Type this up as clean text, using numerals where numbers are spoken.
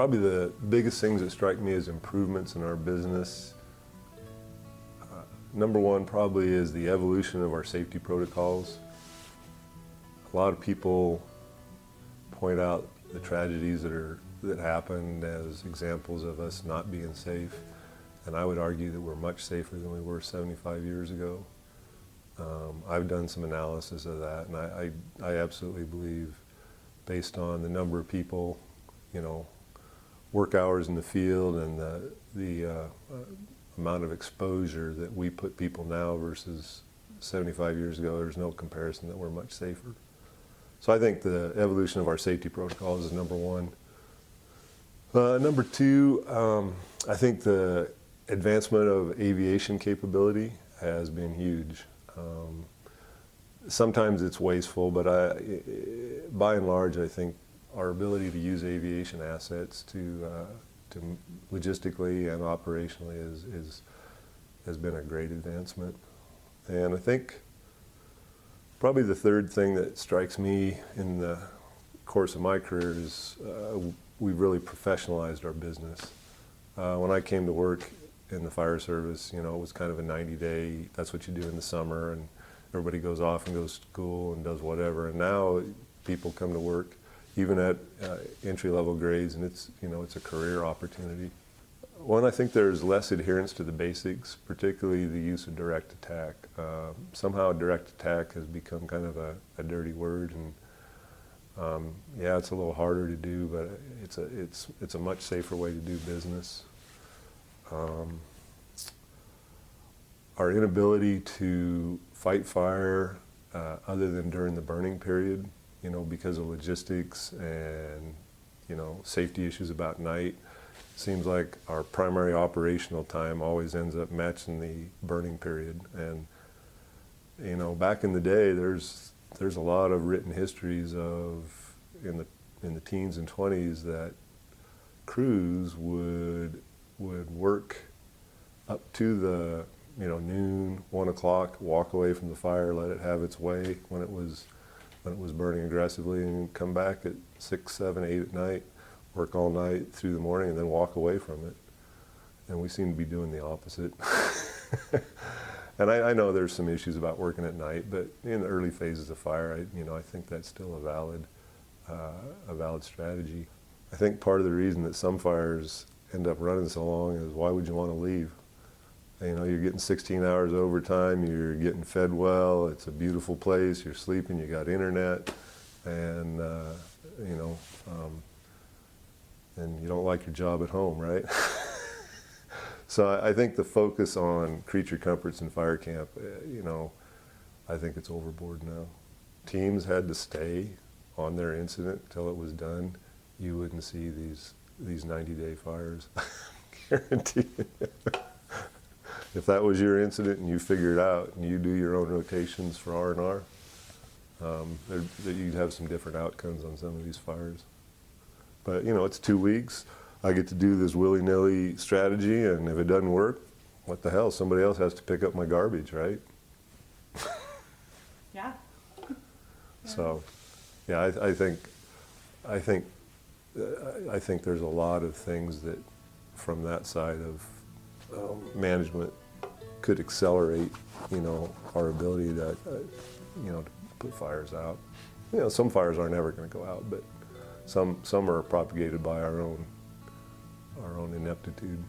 Probably the biggest things that strike me as improvements in our business, number one probably is the evolution of our safety protocols. A lot of people point out the tragedies that happened as examples of us not being safe, and I would argue that we're much safer than we were 75 years ago. I've done some analysis of that, and I absolutely believe, based on the number of people, work hours in the field and the amount of exposure that we put people now versus 75 years ago, there's no comparison that we're much safer. So I think the evolution of our safety protocols is number one. Number two, I think the advancement of aviation capability has been huge. Sometimes it's wasteful, but by and large, I think our ability to use aviation assets to logistically and operationally has been a great advancement. And I think probably the third thing that strikes me in the course of my career is we've really professionalized our business. When I came to work in the fire service, it was kind of a 90-day, that's what you do in the summer, and everybody goes off and goes to school and does whatever. And now people come to work even at entry-level grades, and it's a career opportunity. One, I think there's less adherence to the basics, particularly the use of direct attack. Somehow direct attack has become kind of a dirty word, and yeah, it's a little harder to do, but it's a much safer way to do business. Our inability to fight fire other than during the burning period, because of logistics and, safety issues about night, seems like our primary operational time always ends up matching the burning period. And, back in the day, there's a lot of written histories of, in the teens and 20s, that crews would work up to the, noon, 1 o'clock, walk away from the fire, let it have its way when it was burning aggressively, and come back at 6, 7, 8 at night, work all night through the morning, and then walk away from it. And we seem to be doing the opposite. And I know there's some issues about working at night, but in the early phases of fire, I think that's still a valid strategy. I think part of the reason that some fires end up running so long is, why would you want to leave? You're getting 16 hours overtime, you're getting fed well, it's a beautiful place, you're sleeping, you got internet, and and you don't like your job at home, right? So I think the focus on creature comforts in fire camp, I think it's overboard now. Teams had to stay on their incident till it was done. You wouldn't see these 90-day fires, guaranteed. If that was your incident and you figure it out and you do your own rotations for R&R, you'd have some different outcomes on some of these fires. But it's 2 weeks. I get to do this willy-nilly strategy, and if it doesn't work, what the hell? Somebody else has to pick up my garbage, right? Yeah. So, yeah, I think there's a lot of things that, from that side of management, could accelerate, our ability to, to put fires out. Some fires are never going to go out, but some are propagated by our own ineptitude.